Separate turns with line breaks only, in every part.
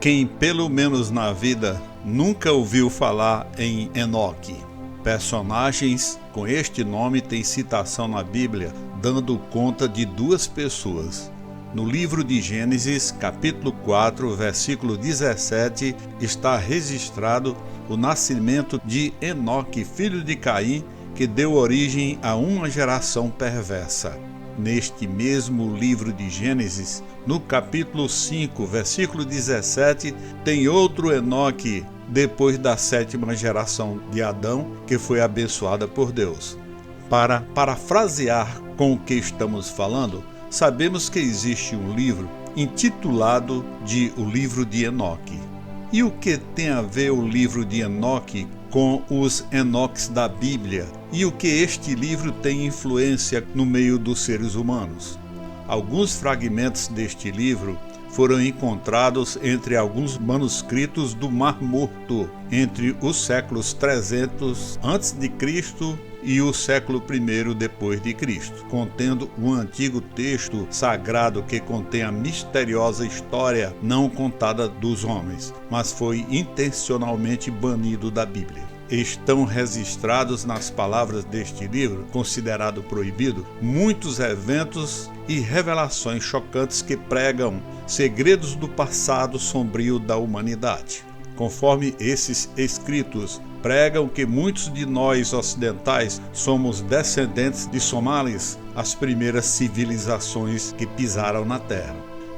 Quem, pelo menos na vida, nunca ouviu falar em Enoque? Personagens com este nome têm citação na Bíblia, dando conta de duas pessoas. No livro de Gênesis, capítulo 4, versículo 17, está registrado o nascimento de Enoque, filho de Caim, que deu origem a uma geração perversa. Neste mesmo livro de Gênesis, no capítulo 5, versículo 17, tem outro Enoque, depois da sétima geração de Adão, que foi abençoada por Deus. Para parafrasear com o que estamos falando, sabemos que existe um livro intitulado de O Livro de Enoque. E o que tem a ver o livro de Enoque com os Enoques da Bíblia? E o que este livro tem influência no meio dos seres humanos? Alguns fragmentos deste livro foram encontrados entre alguns manuscritos do Mar Morto, entre os séculos 300 a.C. e o século I depois de Cristo, contendo um antigo texto sagrado que contém a misteriosa história não contada dos homens, mas foi intencionalmente banido da Bíblia. Estão registrados nas palavras deste livro, considerado proibido, muitos eventos e revelações chocantes que pregam segredos do passado sombrio da humanidade. Conforme esses escritos pregam que muitos de nós ocidentais somos descendentes de somalis, as primeiras civilizações que pisaram na terra.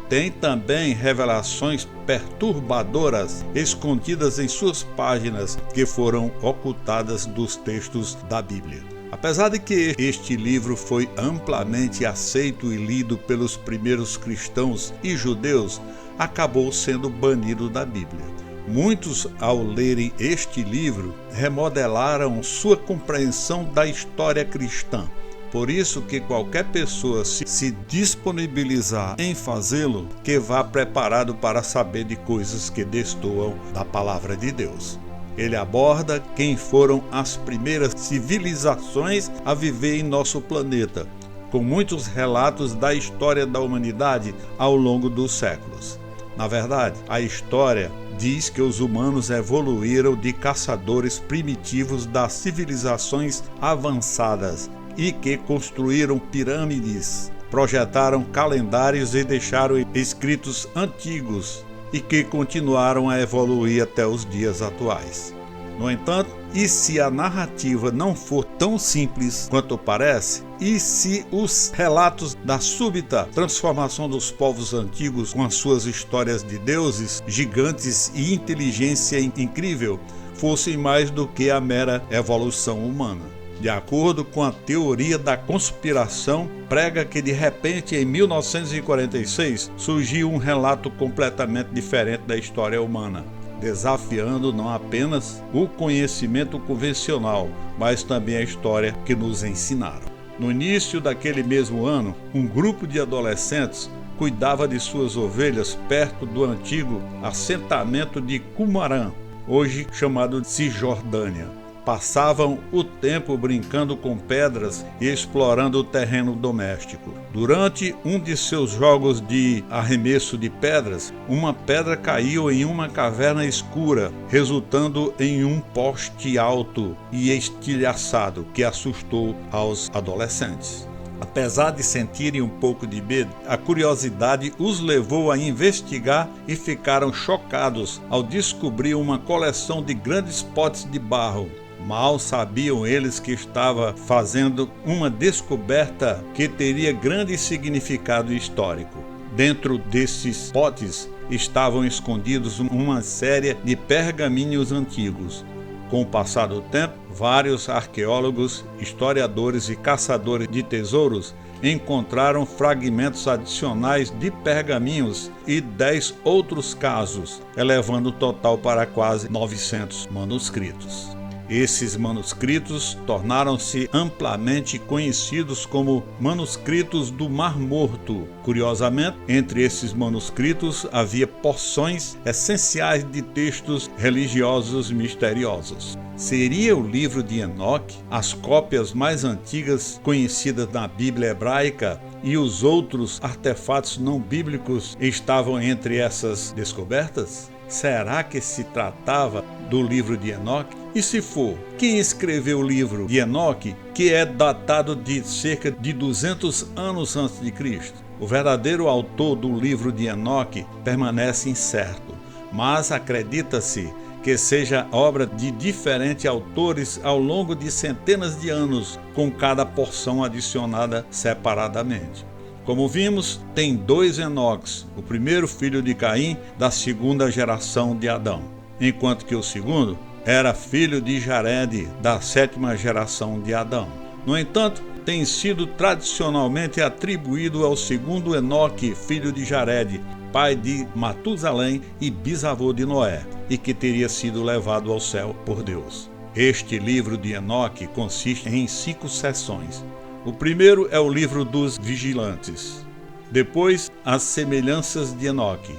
Tem também revelações perturbadoras escondidas em suas páginas que foram ocultadas dos textos da Bíblia. Apesar de que este livro foi amplamente aceito e lido pelos primeiros cristãos e judeus, acabou sendo banido da Bíblia. Muitos, ao lerem este livro, remodelaram sua compreensão da história cristã. Por isso que qualquer pessoa se disponibilizar em fazê-lo, que vá preparado para saber de coisas que destoam da palavra de Deus. Ele aborda quem foram as primeiras civilizações a viver em nosso planeta, com muitos relatos da história da humanidade ao longo dos séculos. Na verdade, a história diz que os humanos evoluíram de caçadores primitivos das civilizações avançadas e que construíram pirâmides, projetaram calendários e deixaram escritos antigos e que continuaram a evoluir até os dias atuais. No entanto, e se a narrativa não for tão simples quanto parece, e se os relatos da súbita transformação dos povos antigos com as suas histórias de deuses, gigantes e inteligência incrível fossem mais do que a mera evolução humana? De acordo com a teoria da conspiração, prega que de repente em 1946 surgiu um relato completamente diferente da história humana, desafiando não apenas o conhecimento convencional, mas também a história que nos ensinaram. No início daquele mesmo ano, um grupo de adolescentes cuidava de suas ovelhas perto do antigo assentamento de Qumran, hoje chamado de Cisjordânia. Passavam o tempo brincando com pedras e explorando o terreno doméstico. Durante um de seus jogos de arremesso de pedras, uma pedra caiu em uma caverna escura, resultando em um poste alto e estilhaçado que assustou aos adolescentes. Apesar de sentirem um pouco de medo, a curiosidade os levou a investigar e ficaram chocados ao descobrir uma coleção de grandes potes de barro. Mal sabiam eles que estava fazendo uma descoberta que teria grande significado histórico. Dentro desses potes estavam escondidos uma série de pergaminhos antigos. Com o passar do tempo, vários arqueólogos, historiadores e caçadores de tesouros encontraram fragmentos adicionais de pergaminhos e 10 outros casos, elevando o total para quase 900 manuscritos. Esses manuscritos tornaram-se amplamente conhecidos como manuscritos do Mar Morto. Curiosamente, entre esses manuscritos havia porções essenciais de textos religiosos misteriosos. Seria o livro de Enoque as cópias mais antigas conhecidas na Bíblia hebraica e os outros artefatos não bíblicos estavam entre essas descobertas? Será que se tratava do livro de Enoque? E se for, quem escreveu o livro de Enoque, que é datado de cerca de 200 anos antes de Cristo? O verdadeiro autor do livro de Enoque permanece incerto, mas acredita-se que seja obra de diferentes autores ao longo de centenas de anos, com cada porção adicionada separadamente. Como vimos, tem 2 Enoques, o primeiro filho de Caim, da segunda geração de Adão, enquanto que o segundo era filho de Jarede, da 7ª geração de Adão. No entanto, tem sido tradicionalmente atribuído ao segundo Enoque, filho de Jarede, pai de Matusalém e bisavô de Noé, e que teria sido levado ao céu por Deus. Este livro de Enoque consiste em 5 seções. O primeiro é o livro dos vigilantes. Depois, as semelhanças de Enoque.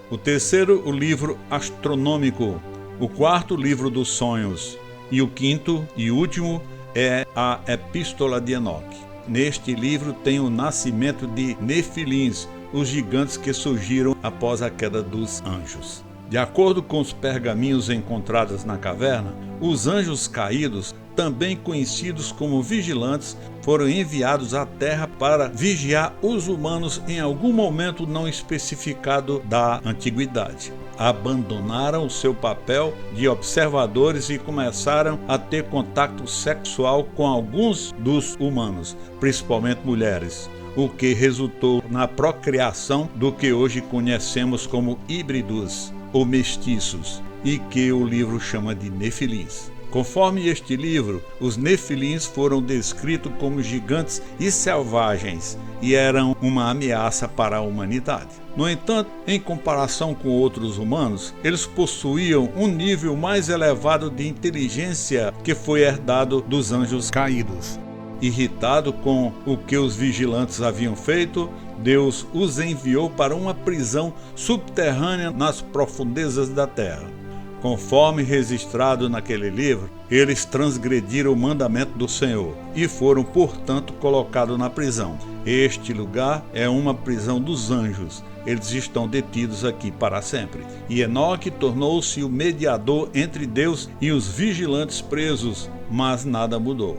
O terceiro, o livro astronômico. O quarto, o livro dos sonhos. E o quinto e último é a Epístola de Enoque. Neste livro tem o nascimento de Nefilins, os gigantes que surgiram após a queda dos anjos. De acordo com os pergaminhos encontrados na caverna, os anjos caídos, também conhecidos como vigilantes, foram enviados à Terra para vigiar os humanos em algum momento não especificado da antiguidade. Abandonaram o seu papel de observadores e começaram a ter contato sexual com alguns dos humanos, principalmente mulheres, o que resultou na procriação do que hoje conhecemos como híbridos ou mestiços, e que o livro chama de Nefilins. Conforme este livro, os Nefilins foram descritos como gigantes e selvagens e eram uma ameaça para a humanidade. No entanto, em comparação com outros humanos, eles possuíam um nível mais elevado de inteligência que foi herdado dos anjos caídos. Irritado com o que os vigilantes haviam feito, Deus os enviou para uma prisão subterrânea nas profundezas da terra. Conforme registrado naquele livro, eles transgrediram o mandamento do Senhor e foram, portanto, colocados na prisão. Este lugar é uma prisão dos anjos. Eles estão detidos aqui para sempre. E Enoque tornou-se o mediador entre Deus e os vigilantes presos, mas nada mudou.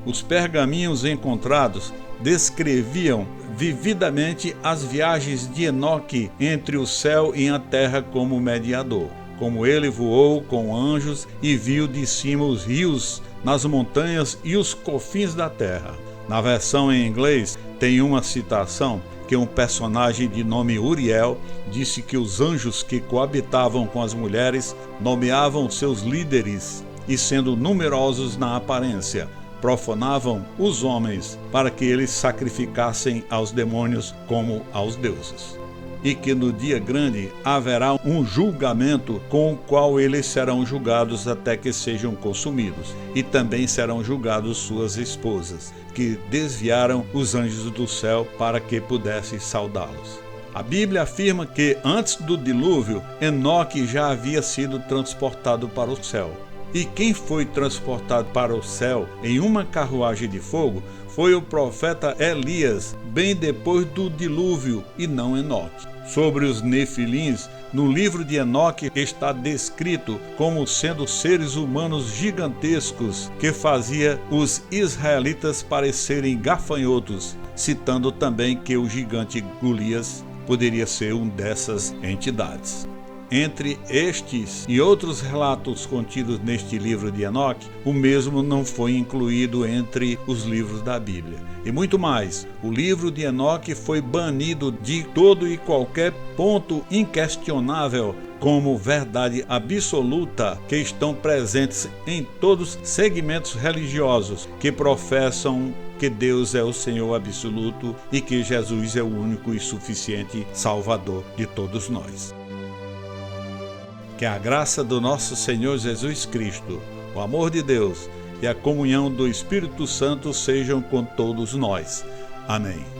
Os pergaminhos encontrados descreviam vividamente as viagens de Enoque entre o céu e a terra como mediador. Como ele voou com anjos e viu de cima os rios, nas montanhas e os confins da terra. Na versão em inglês, tem uma citação que um personagem de nome Uriel disse que os anjos que coabitavam com as mulheres nomeavam seus líderes e, sendo numerosos na aparência, profanavam os homens para que eles sacrificassem aos demônios como aos deuses. E que no dia grande haverá um julgamento com o qual eles serão julgados até que sejam consumidos, e também serão julgados suas esposas, que desviaram os anjos do céu para que pudessem saudá-los. A Bíblia afirma que antes do dilúvio, Enoque já havia sido transportado para o céu. E quem foi transportado para o céu em uma carruagem de fogo foi o profeta Elias, bem depois do dilúvio, e não Enoque. Sobre os Nefilins, no livro de Enoque está descrito como sendo seres humanos gigantescos que fazia os israelitas parecerem gafanhotos, citando também que o gigante Golias poderia ser um dessas entidades. Entre estes e outros relatos contidos neste livro de Enoque, o mesmo não foi incluído entre os livros da Bíblia. E muito mais, o livro de Enoque foi banido de todo e qualquer ponto inquestionável como verdade absoluta que estão presentes em todos os segmentos religiosos que professam que Deus é o Senhor absoluto e que Jesus é o único e suficiente Salvador de todos nós. Que a graça do nosso Senhor Jesus Cristo, o amor de Deus e a comunhão do Espírito Santo sejam com todos nós. Amém.